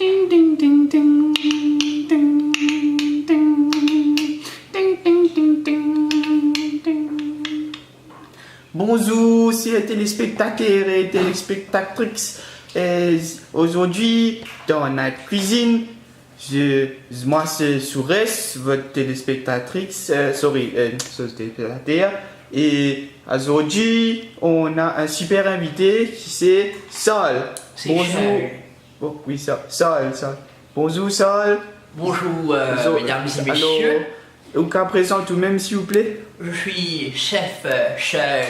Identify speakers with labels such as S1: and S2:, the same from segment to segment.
S1: Ding ding ding ding ding ding ding ding ding ding ding. Bonjour, chers téléspectateurs et téléspectatrices. Aujourd'hui, dans notre cuisine, moi c'est Soures, votre téléspectatrice, téléspectateur. Et aujourd'hui, on a un super invité qui c'est Sol. Bonjour. Oh, oui, Sol. Bonjour, Sol.
S2: Bonjour, mesdames et messieurs.
S1: Au cas présent, tout de même, s'il vous plaît.
S2: Je suis chef Seul.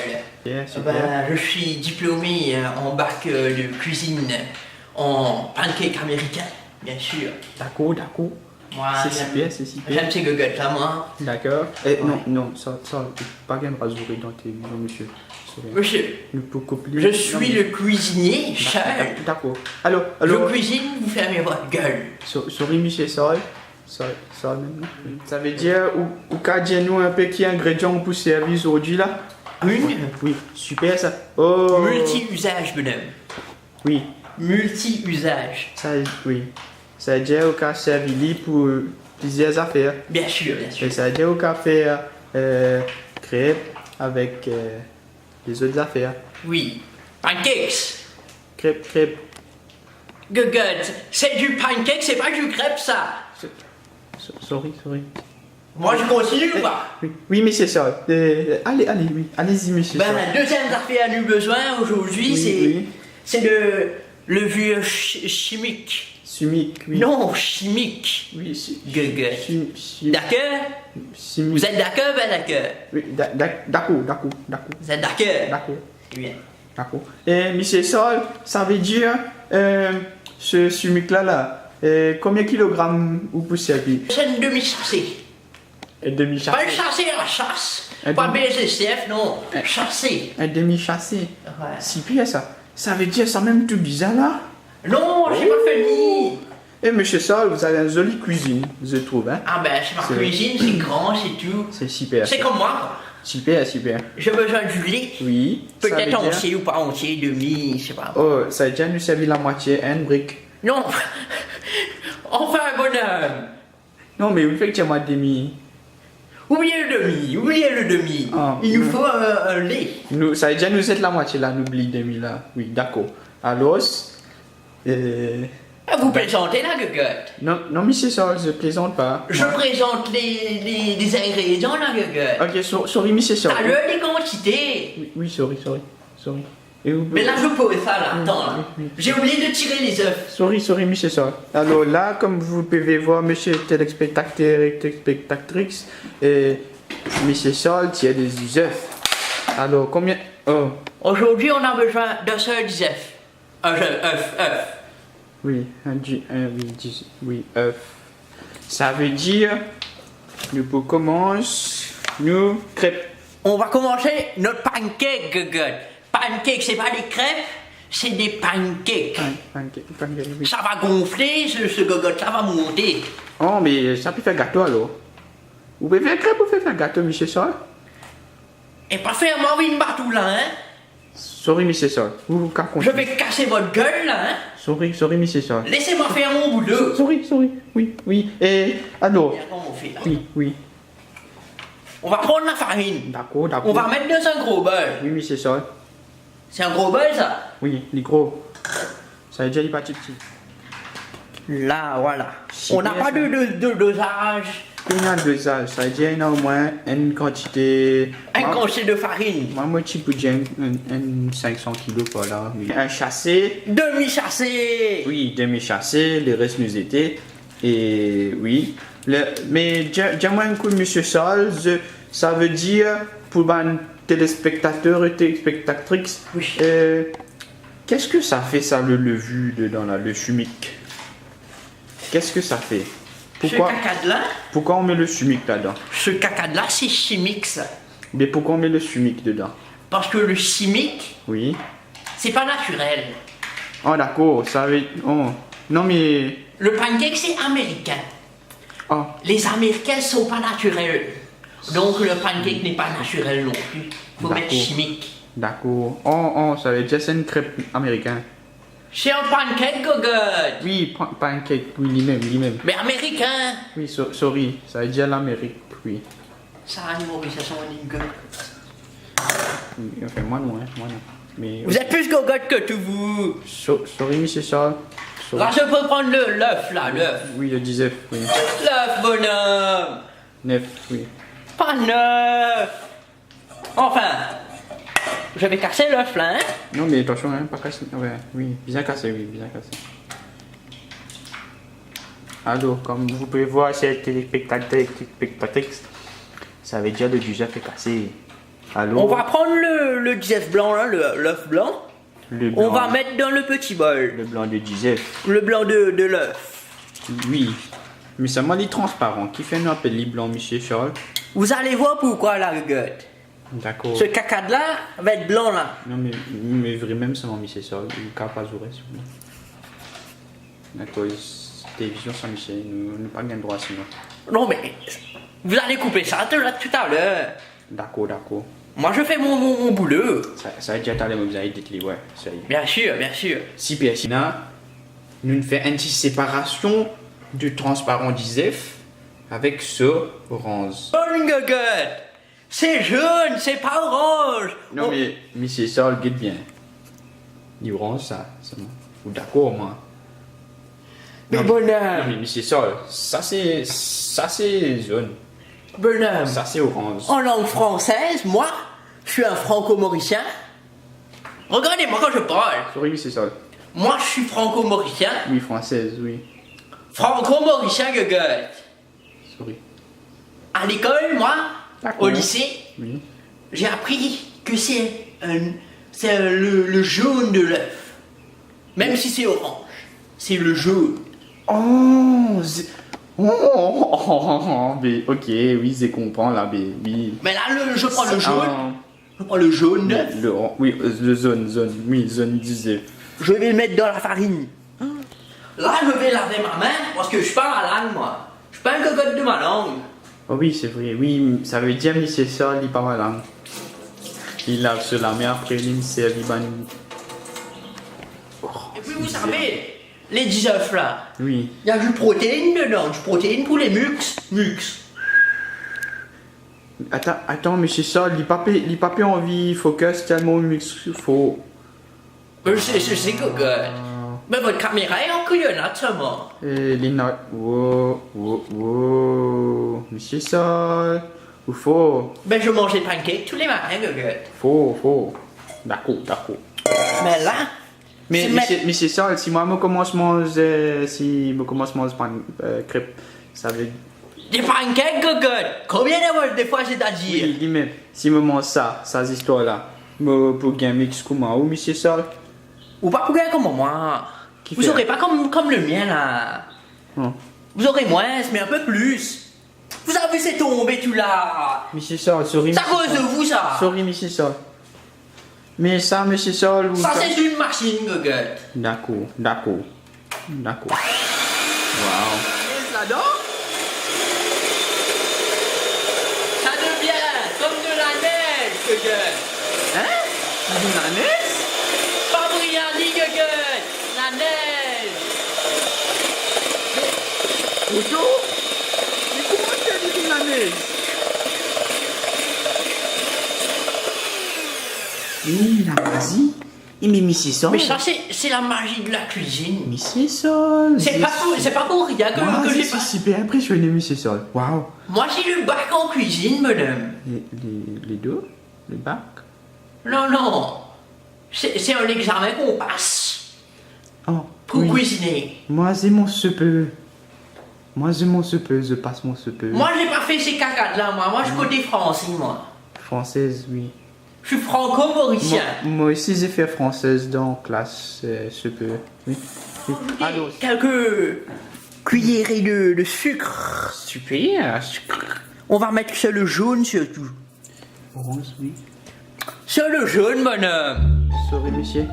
S1: Yeah, super.
S2: Je suis diplômé en bac de cuisine en pancake américain, bien sûr.
S1: D'accord.
S2: Moi,
S1: C'est super.
S2: j'aime ces gogottes là, moi.
S1: D'accord. Non, ça, pas qu'un rasouré dans tes mains, monsieur.
S2: Monsieur, je suis le cuisinier Seul.
S1: D'accord. Alors.
S2: Je cuisine, vous fermez votre gueule.
S1: Sorry, monsieur Sol. Ça même. Ça veut dire, ou qu'à dire nous un peu qui ingrédients pour servir aujourd'hui là? Oui, super ça. Oh.
S2: Multi-usage, bonhomme.
S1: Oui.
S2: Multi-usage.
S1: Oui. Ça veut dire au cas servir pour plusieurs affaires.
S2: Bien sûr.
S1: Et ça veut dire au cas faire crêpes avec les autres affaires.
S2: Oui. Pancakes.
S1: Crêpes.
S2: Gogottes. C'est du pancake, c'est pas du crêpe ça.
S1: Sorry.
S2: Moi je continue ou pas?
S1: Oui, mais c'est ça. Allez-y, monsieur.
S2: La deuxième affaire à nous besoin aujourd'hui, c'est le vieux chimique.
S1: Chimique, oui.
S2: Non, chimique.
S1: Oui,
S2: D'accord? Vous êtes d'accord, ben d'accord?
S1: Oui, d'accord.
S2: Vous êtes d'accord?
S1: D'accord.
S2: Bien.
S1: D'accord. Et monsieur Sol, ça veut dire, ce chimique-là, combien de kilogrammes vous pouvez servir?
S2: C'est une demi-chassée.
S1: Un demi-chassé.
S2: Pas une chassée à la chasse. Pas BSSF, non. Chassée.
S1: Un demi-chassé.
S2: Ouais.
S1: Si pire ça. Ça veut dire ça même tout bizarre là?
S2: Non, j'ai pas fini.
S1: Et monsieur Sol, vous avez une jolie cuisine, je trouve, hein?
S2: Ah ben, c'est ma cuisine, c'est grand, c'est tout.
S1: C'est super.
S2: C'est comme moi, quoi.
S1: Super.
S2: J'ai besoin du lait.
S1: Oui.
S2: Peut-être entier ou pas entier, demi, je sais pas.
S1: Oh, ça a déjà nous servi la moitié, une brique.
S2: Non. Enfin, bonhomme.
S1: Non, mais vous faites que moi demi.
S2: Oubliez le demi.
S1: Ah,
S2: Il nous faut un lait.
S1: Ça a déjà nous être la moitié là, n'oublie demi là. Oui, d'accord. Alors,
S2: Vous plaisantez la gogotte.
S1: Non, monsieur Sol, je plaisante pas.
S2: Je présente les ingrédients la gogotte.
S1: Ok, sorry, monsieur Sol.
S2: T'as les quantités.
S1: Oui, sorry. Et vous...
S2: Mais là, je pose ça là, attends là.
S1: Oui.
S2: J'ai oublié de tirer les œufs.
S1: Sorry, monsieur Sol. Alors là, comme vous pouvez voir, monsieur téléspectateur et téléspectatrice, monsieur Sol tire des œufs. Alors, combien... Oh.
S2: Aujourd'hui, on a besoin d'un seul œuf. Un œuf.
S1: Oui, œuf. Ça veut dire, nous commençons nos crêpes.
S2: On va commencer notre pancake, gogotte. Pancake, c'est pas des crêpes, c'est des pancakes.
S1: Pancake, oui.
S2: Ça va gonfler, ce gogotte, ça va monter.
S1: Oh, mais ça peut faire gâteau alors. Vous pouvez faire crêpe ou faire gâteau, monsieur Sol?
S2: Et pas faire moi une batou là, hein.
S1: Sorry, monsieur Sol.
S2: Je vais casser votre gueule là, hein.
S1: Sorry, monsieur Sol.
S2: Laissez-moi faire mon boulot.
S1: Sorry. Oui. Et alors?
S2: Regarde comment on fait là.
S1: Oui.
S2: On va prendre la farine.
S1: D'accord.
S2: On va mettre dans un gros bol.
S1: Oui, monsieur Sol.
S2: C'est un gros bol ça?
S1: Oui, les gros. Ça a déjà pas petit.
S2: Là, voilà.
S1: Super,
S2: On n'a pas de dosage.
S1: Il y a deux âges. Ça a déjà au moins une quantité.
S2: Un quantité de farine.
S1: Moi, tu peux dire un 500 kilos par là. Oui. Un chassé.
S2: Demi-chassé.
S1: Oui, demi-chassé. Le reste nous était. Et oui. Mais dis-moi un coup, monsieur Sol. Ça veut dire pour les téléspectateurs et téléspectatrices.
S2: Oui.
S1: Qu'est-ce que ça fait ça, le levu dedans là, le chimique? Qu'est-ce que ça fait?
S2: Ce caca de là.
S1: Pourquoi on met le chimique là-dedans?
S2: Ce caca de là, c'est chimique ça.
S1: Mais pourquoi on met le chimique dedans?
S2: Parce que le chimique,
S1: Oui.
S2: c'est pas naturel.
S1: Oh d'accord, ça veut... Oh. Non mais...
S2: Le pancake, c'est américain.
S1: Oh.
S2: Les Américains sont pas naturels. Donc le pancake n'est pas naturel non plus. Faut mettre chimique.
S1: D'accord. Oh, ça veut dire c'est une crêpe américaine.
S2: C'est un pancake, gogotte.
S1: Oui, pancake, oui, lui-même, lui-même.
S2: Mais américain.
S1: Oui, sorry, ça veut dire l'Amérique, oui.
S2: Ça a une ça une gueule.
S1: Oui, enfin, moi non, hein, moi non. Mais,
S2: Vous êtes plus gogotte que tout vous.
S1: sorry, monsieur Charles. Sorry.
S2: Là, je peux prendre l'œuf, là, l'œuf.
S1: Oui, le 19, oui.
S2: L'œuf, bonhomme.
S1: 9, oui.
S2: Pas neuf. Enfin, je vais casser l'œuf, là, hein.
S1: Non, mais attention, hein, pas cassé. Ouais, oui, bien cassé, oui, bien cassé. Alors, comme vous pouvez voir, c'est téléspectatrice, ça veut dire le 19 est cassé. Alors,
S2: On va prendre le 19 blanc, là, l'œuf blanc.
S1: le blanc,
S2: On va mettre dans le petit bol.
S1: le blanc de 19.
S2: Le blanc de l'œuf.
S1: Oui, mais seulement les transparents. Qui fait nous appeler les blancs, monsieur Charles?
S2: Vous allez voir pourquoi, la gueule.
S1: D'accord.
S2: Ce caca de là va être blanc, là.
S1: Non, mais vraiment, seulement monsieur Charles. Il ne pas jouer sur nous. D'accord, télévision sans Michel, nous n'avons pas de droit sinon.
S2: Non, mais vous allez couper ça tout à l'heure.
S1: D'accord, d'accord.
S2: Moi, je fais mon boulot.
S1: Ça a déjà tardé, mais vous avez dit ouais, ça y est.
S2: Bien sûr, bien sûr.
S1: Si Persina, nous faisons une séparation du transparent d'Isef avec ce orange.
S2: Bonne gueule. C'est jaune, c'est pas orange.
S1: Non, mais monsieur Charles, guette bien. L'orange, ça, c'est bon. Ou d'accord, moi.
S2: Mais
S1: Non,
S2: bonhomme.
S1: mais monsieur Charles, ça c'est jaune.
S2: Bonhomme.
S1: Ça c'est orange.
S2: En langue française, moi, je suis un franco-mauricien. Regardez-moi quand je parle.
S1: Sorry, monsieur Charles.
S2: Moi, je suis franco-mauricien.
S1: Oui, française, oui.
S2: Franco-mauricien, gueule.
S1: Sorry.
S2: À l'école, moi,
S1: D'accord.
S2: au lycée,
S1: Oui.
S2: j'ai appris que c'est le jaune de l'œuf. Même si c'est orange, c'est le jaune.
S1: Mais ok, oui, je comprends là, mais oui.
S2: Mais là, je prends le jaune.
S1: Ah,
S2: Je prends le jaune d'œuf.
S1: oui, le zone disait.
S2: Je vais le mettre dans la farine. Là, je vais laver ma main parce que je suis pas malade, moi. Je suis pas un cocotte de ma langue.
S1: Oh oui, c'est vrai, oui, ça veut dire, mais c'est ça, il est pas mal. Hein. Il lave sur la main, après il me sert, il va nous-
S2: Et puis, vous savez, les 10 œufs là,
S1: Oui.
S2: il y a du protéine dedans, du protéine pour les mux.
S1: Attends, mais c'est ça, il pas plus envie, focus tellement mix, faut.
S2: Je sais, cocotte. Mais votre caméra est en couillonnade, ça, moi.
S1: Les notes. Wow. Monsieur Sol. Ou faut.
S2: Ben, je mange des pancakes tous les matins, cocotte.
S1: Faut. D'accord.
S2: Mais là,
S1: Mais
S2: c'est
S1: monsieur Sol, si moi je commence à manger crêpes, ça veut.
S2: des pancakes, cocotte. Combien de fois c'est-à-dire?
S1: Oui, lui-même. Si je mange ça, ces histoires-là, pour gagner mix comment ou monsieur Sol?
S2: Ou pas pour gagner comme moi.
S1: Qui
S2: Vous
S1: fait?
S2: aurez pas comme le mien, là.
S1: Non.
S2: Vous aurez moins, mais un peu plus. Vous avez vu, c'est tombé tout là.
S1: Monsieur Sol, sorry.
S2: C'est à cause de vous, ça.
S1: Sorry, monsieur Sol. Mais ça, monsieur Sol, ou
S2: Ça, c'est une machine, cocotte.
S1: D'accord. Wow.
S2: Là-dedans, ça devient comme de la neige, cocotte.
S1: Hein? La neige?
S2: Pas brillant, cocotte. La neige.
S1: Auto? Mais comment tu as dit la neige? La vas-y. Mais monsieur Sol.
S2: Mais ça, c'est la magie de la cuisine.
S1: Monsieur Sol.
S2: C'est pas pour rien que
S1: Je
S2: j'ai
S1: suis
S2: pas.
S1: super impressionné, monsieur Sol. Waouh.
S2: Moi, j'ai le bac en cuisine, madame.
S1: Les deux? Le bac?
S2: Non. C'est un examen qu'on passe
S1: Oh.
S2: pour
S1: oui.
S2: cuisiner.
S1: Moi, c'est mon super. Je passe mon super.
S2: Moi, j'ai pas fait ces cacades là, moi. Moi, je suis côté français, moi.
S1: Française, oui.
S2: Je suis franco-mauricien.
S1: Moi aussi, j'ai fait française dans classe super. Oui. Allô.
S2: Quelques cuillerées de sucre.
S1: Super.
S2: On va mettre sur le jaune surtout.
S1: Orange, oui.
S2: Sur le jaune, bonhomme.
S1: Sorry, monsieur.